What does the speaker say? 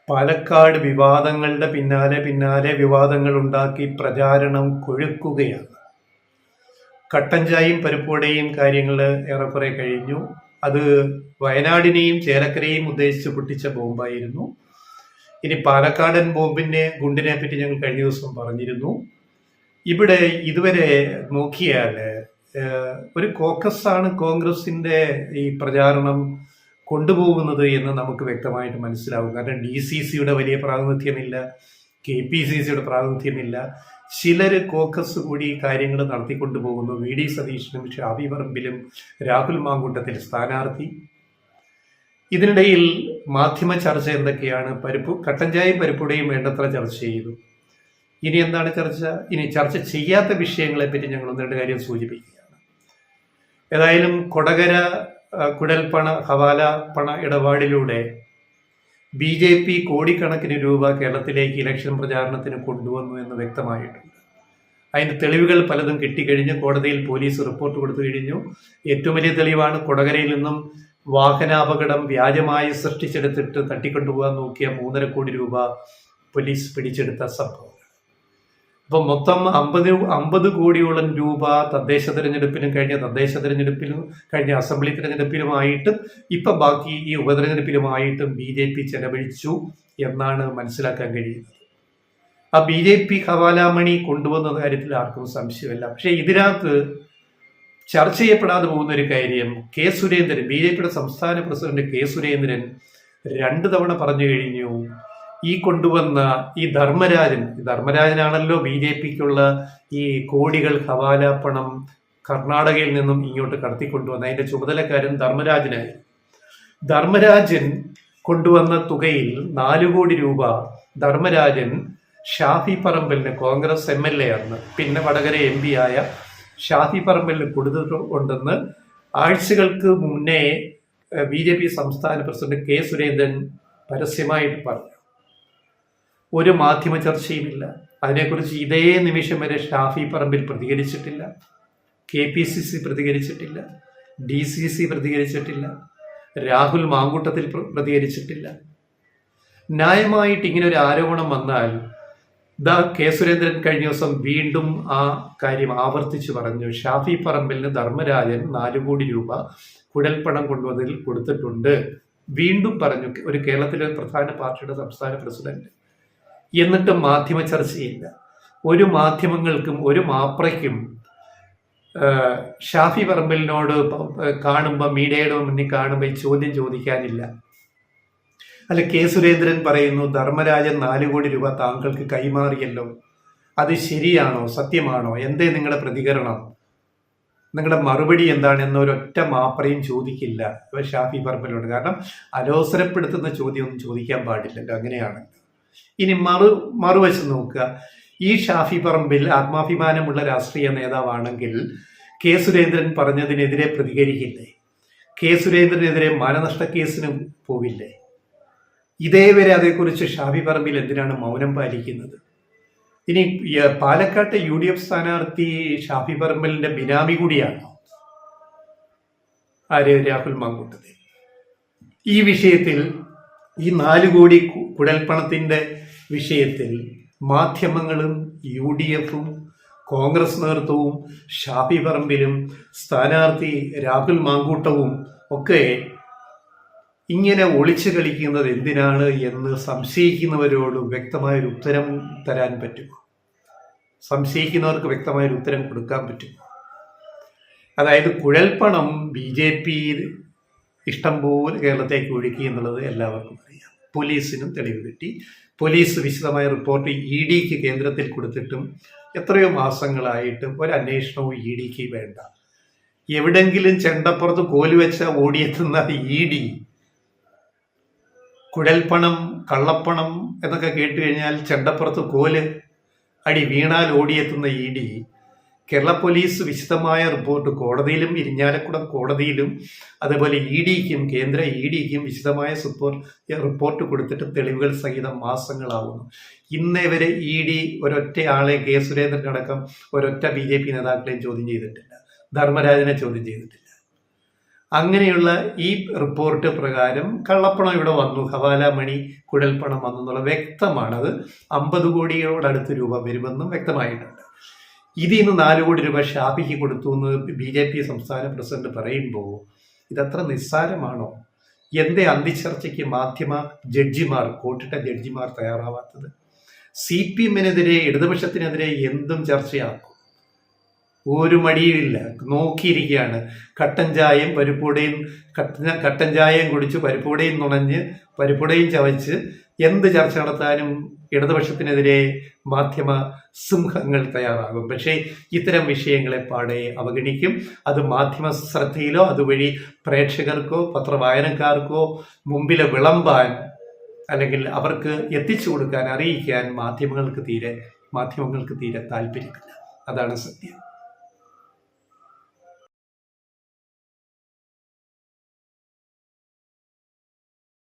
പാലക്കാട് വിവാദങ്ങളുടെ പിന്നാലെ വിവാദങ്ങൾ ഉണ്ടാക്കി പ്രചാരണം കൊഴുക്കുകയാണ്. കട്ടൻ ചായയും പരിപ്പുവടയും കാര്യങ്ങൾ ഏറെക്കുറെ കഴിഞ്ഞു. അത് വയനാടിനെയും ചേലക്കരയെയും ഉദ്ദേശിച്ച് പൊട്ടിച്ച ബോംബായിരുന്നു. ഇനി പാലക്കാടൻ ഗുണ്ടിനെ പറ്റി ഞങ്ങൾ കഴിഞ്ഞ ദിവസം പറഞ്ഞിരുന്നു. ഇവിടെ ഇതുവരെ നോക്കിയാൽ ഒരു കോക്കസാണ് കോൺഗ്രസിന്റെ ഈ പ്രചാരണം കൊണ്ടുപോകുന്നത് എന്ന് നമുക്ക് വ്യക്തമായിട്ട് മനസ്സിലാവും. കാരണം DCCയുടെ വലിയ പ്രാതിനിധ്യമില്ല, KPCCയുടെ പ്രാതിനിധ്യമില്ല. ചിലർ കോക്കസ് കൂടി കാര്യങ്ങൾ നടത്തിക്കൊണ്ടുപോകുന്നു. VD സതീശനും ഷാഫി പറമ്പിലും രാഹുൽ മാങ്കൂട്ടത്തിൽ സ്ഥാനാർത്ഥി. ഇതിനിടയിൽ മാധ്യമ ചർച്ച എന്തൊക്കെയാണ്? കട്ടൻ ചായയും പരിപ്പുടയും വേണ്ടത്ര ചർച്ച ചെയ്തു. ഇനി എന്താണ് ചർച്ച? ഇനി ചർച്ച ചെയ്യാത്ത വിഷയങ്ങളെ പറ്റി ഞങ്ങൾ ഒന്ന് രണ്ട് കാര്യം സൂചിപ്പിക്കുകയാണ്. ഏതായാലും കൊടകര കുഴൽപ്പണ ഹവാല പണ ഇടപാടിലൂടെ BJP കോടിക്കണക്കിന് രൂപ കേരളത്തിലേക്ക് ഇലക്ഷൻ പ്രചാരണത്തിന് കൊണ്ടുവന്നു എന്ന് വ്യക്തമായിട്ടുണ്ട്. അതിന് തെളിവുകൾ പലതും കിട്ടിക്കഴിഞ്ഞ് കോടതിയിൽ പോലീസ് റിപ്പോർട്ട് കൊടുത്തു കഴിഞ്ഞു. ഏറ്റവും വലിയ തെളിവാണ് കൊടകരയിൽ നിന്നും വാഹനാപകടം വ്യാജമായി സൃഷ്ടിച്ചെടുത്തിട്ട് തട്ടിക്കൊണ്ടുപോകാൻ നോക്കിയ 3.5 കോടി രൂപ പോലീസ് പിടിച്ചെടുത്ത സംഭവം. അപ്പം മൊത്തം 50 കോടിയോളം രൂപ തദ്ദേശ തെരഞ്ഞെടുപ്പിലും കഴിഞ്ഞ അസംബ്ലി തെരഞ്ഞെടുപ്പിലുമായിട്ടും ഇപ്പം ബാക്കി ഈ ഉപതെരഞ്ഞെടുപ്പിലുമായിട്ടും BJP ചെലവഴിച്ചു എന്നാണ് മനസ്സിലാക്കാൻ കഴിയുന്നത്. ആ BJP ഹവാലാമണി കൊണ്ടുവന്ന കാര്യത്തിൽ ആർക്കും സംശയമില്ല. പക്ഷേ ഇതിനകത്ത് ചർച്ച ചെയ്യപ്പെടാതെ പോകുന്ന ഒരു കാര്യം, സുരേന്ദ്രൻ, BJPയുടെ സംസ്ഥാന പ്രസിഡന്റ് സുരേന്ദ്രൻ 2 തവണ പറഞ്ഞു കഴിഞ്ഞു ഈ കൊണ്ടുവന്ന ഈ ധർമ്മരാജനാണല്ലോ BJPക്കുള്ള ഈ കോടികൾ ഹവാല പണം കർണാടകയിൽ നിന്നും ഇങ്ങോട്ട് കടത്തിക്കൊണ്ടുവന്ന അതിന്റെ ചുമതലക്കാരൻ ധർമ്മരാജൻ കൊണ്ടുവന്ന തുകയിൽ 4 കോടി രൂപ ധർമ്മരാജൻ ഷാഫി പറമ്പലിന്, കോൺഗ്രസ് MLA ആണ്, പിന്നെ വടകര MP ആയ ഷാഫി പറമ്പലിന് കൊടുത്തിട്ടുണ്ടെന്ന് ആഴ്ചകൾക്ക് മുന്നേ BJP സംസ്ഥാന പ്രസിഡന്റ് സുരേന്ദ്രൻ പരസ്യമായിട്ട് പറഞ്ഞു. ഒരു മാധ്യമ ചർച്ചയുമില്ല. അതിനെക്കുറിച്ച് ഇതേ നിമിഷം വരെ ഷാഫി പറമ്പിൽ പ്രതികരിച്ചിട്ടില്ല, KPCC പ്രതികരിച്ചിട്ടില്ല, DCC പ്രതികരിച്ചിട്ടില്ല, രാഹുൽ മാങ്കൂട്ടത്തിൽ പ്രതികരിച്ചിട്ടില്ല. ന്യായമായിട്ട് ഇങ്ങനെ ഒരു ആരോപണം വന്നാൽ സുരേന്ദ്രൻ കഴിഞ്ഞ ദിവസം വീണ്ടും ആ കാര്യം ആവർത്തിച്ചു പറഞ്ഞു. ഷാഫി പറമ്പിലിന് ധർമ്മരാജൻ 4 കോടി രൂപ കുഴൽപ്പണം കൊണ്ടുവന്നതിൽ കൊടുത്തിട്ടുണ്ട്. വീണ്ടും പറഞ്ഞു, ഒരു കേരളത്തിലെ പ്രധാന പാർട്ടിയുടെ സംസ്ഥാന പ്രസിഡന്റ്. എന്നിട്ടും മാധ്യമ ചർച്ചയില്ല. ഒരു മാധ്യമങ്ങൾക്കും ഒരു മാപ്രയ്ക്കും ഷാഫി പറമ്പലിനോട് കാണുമ്പോൾ, മീഡിയയുടെ മുന്നിൽ കാണുമ്പോൾ ഈ ചോദ്യം ചോദിക്കാനില്ല. അല്ല, സുരേന്ദ്രൻ പറയുന്നു ധർമ്മരാജൻ 4 കോടി രൂപ താങ്കൾക്ക് കൈമാറിയല്ലോ, അത് ശരിയാണോ, സത്യമാണോ, എന്തേ നിങ്ങളുടെ പ്രതികരണം, നിങ്ങളുടെ മറുപടി എന്താണ് എന്നൊരൊറ്റ മാപ്രയും ചോദിക്കില്ല ഷാഫി പറമ്പലിനോട്. കാരണം അലോസരപ്പെടുത്തുന്ന ചോദ്യം ഒന്നും ചോദിക്കാൻ പാടില്ലല്ലോ, അങ്ങനെയാണ്. ഇനി മറുവശം നോക്കുക. ഈ ഷാഫി പറമ്പിൽ ആത്മാഭിമാനമുള്ള രാഷ്ട്രീയ നേതാവാണെങ്കിൽ സുരേന്ദ്രൻ പറഞ്ഞതിനെതിരെ പ്രതികരിക്കില്ലേ? സുരേന്ദ്രനെതിരെ മാനനഷ്ട കേസിന് പോവില്ലേ? ഇതേവരെ അതേക്കുറിച്ച് ഷാഫി പറമ്പിൽ എന്തിനാണ് മൗനം പാലിക്കുന്നത്? ഇനി പാലക്കാട്ടെ UDF സ്ഥാനാർത്ഥി ഷാഫി പറമ്പലിന്റെ ബിനാമി കൂടിയാണോ രാഹുൽ മാങ്കൂട്ടത്തിൽ? ഈ വിഷയത്തിൽ, ഈ 4 കോടി കുഴൽപ്പണത്തിന്റെ വിഷയത്തിൽ മാധ്യമങ്ങളും UDFും കോൺഗ്രസ് നേതൃത്വവും ഷാഫി പറമ്പിലും സ്ഥാനാർത്ഥി രാഹുൽ മാങ്കൂട്ടവും ഒക്കെ ഇങ്ങനെ ഒളിച്ചു കളിക്കുന്നത് എന്തിനാണ് എന്ന് സംശയിക്കുന്നവരോട് വ്യക്തമായൊരു ഉത്തരം തരാൻ പറ്റുമോ? സംശയിക്കുന്നവർക്ക് വ്യക്തമായൊരു ഉത്തരം കൊടുക്കാൻ പറ്റുമോ? അതായത് കുഴൽപ്പണം BJP ഇഷ്ടംപോലെ കേരളത്തേക്ക് ഒഴുക്കി എന്നുള്ളത് എല്ലാവർക്കും അറിയാം. പോലീസിനും തെളിവ് കിട്ടി. പോലീസ് വിശദമായ റിപ്പോർട്ട് EDക്ക് കേന്ദ്രത്തിൽ കൊടുത്തിട്ടും എത്രയോ മാസങ്ങളായിട്ടും ഒരു അന്വേഷണവും EDക്ക് വേണ്ട. എവിടെങ്കിലും ചെണ്ടപ്പുറത്ത് കോല് വെച്ച ഓടിയെത്തുന്ന ED കുഴൽപ്പണം, കള്ളപ്പണം എന്നൊക്കെ കേട്ട് കഴിഞ്ഞാൽ ചെണ്ടപ്പുറത്ത് കോല് അടി വീണാൽ ഓടിയെത്തുന്ന ED കേരള പോലീസ് വിശദമായ റിപ്പോർട്ട് കോടതിയിലും, ഇരിഞ്ഞാലക്കുടം കോടതിയിലും, അതേപോലെ EDക്കും കേന്ദ്ര EDക്കും വിശദമായ റിപ്പോർട്ട് കൊടുത്തിട്ട് തെളിവുകൾ സഹിതം മാസങ്ങളാവുന്നു. ഇന്നേ വരെ ED ഒരൊറ്റ ആളെ, സുരേന്ദ്രനടക്കം ഒരൊറ്റ BJP നേതാക്കളെയും ചോദ്യം ചെയ്തിട്ടില്ല, ധർമ്മരാജനെ ചോദ്യം ചെയ്തിട്ടില്ല. അങ്ങനെയുള്ള ഈ റിപ്പോർട്ട് പ്രകാരം കള്ളപ്പണം ഇവിടെ വന്നു, ഹവാല മണി കുഴൽപ്പണം വന്നു എന്നുള്ള വ്യക്തമാണ്. അത് 50 കോടിയോടടുത്ത് രൂപ വരുമെന്നും വ്യക്തമായിട്ടുണ്ട്. ഇതിൽ നിന്ന് 4 കോടി രൂപ ഷാഫിക്ക് കൊടുത്തു എന്ന് BJP സംസ്ഥാന പ്രസിഡന്റ് പറയുമ്പോൾ ഇതത്ര നിസ്സാരമാണോ? എന്തേ അന്തിച്ചർച്ചയ്ക്ക് മാധ്യമ ജഡ്ജിമാർ, കോട്ടിട്ട ജഡ്ജിമാർ തയ്യാറാവാത്തത്? CPM-നെതിരെ, ഇടതുപക്ഷത്തിനെതിരെ എന്തും ചർച്ചയാക്കും, ഒരു മടിയുമില്ല, നോക്കിയിരിക്കുകയാണ്. കട്ടൻ ചായയും പരിപ്പുടയും, കട്ടൻ ചായയും കുടിച്ച് പരിപ്പുടയും നുണഞ്ഞ് പരിപ്പുടയും ചവച്ച് എന്ത് ചർച്ച നടത്താനും ഇടതുപക്ഷത്തിനെതിരെ മാധ്യമ സിംഹങ്ങൾ തയ്യാറാകും. പക്ഷേ ഇത്തരം വിഷയങ്ങളെ പാടെ അവഗണിക്കും. അത് മാധ്യമ ശ്രദ്ധയിലോ അതുവഴി പ്രേക്ഷകർക്കോ പത്രവായനക്കാർക്കോ മുമ്പിൽ വിളമ്പാൻ അല്ലെങ്കിൽ അവർക്ക് എത്തിച്ചു കൊടുക്കാൻ, അറിയിക്കാൻ മാധ്യമങ്ങൾക്ക് തീരെ താല്പര്യമില്ല. അതാണ് സത്യം.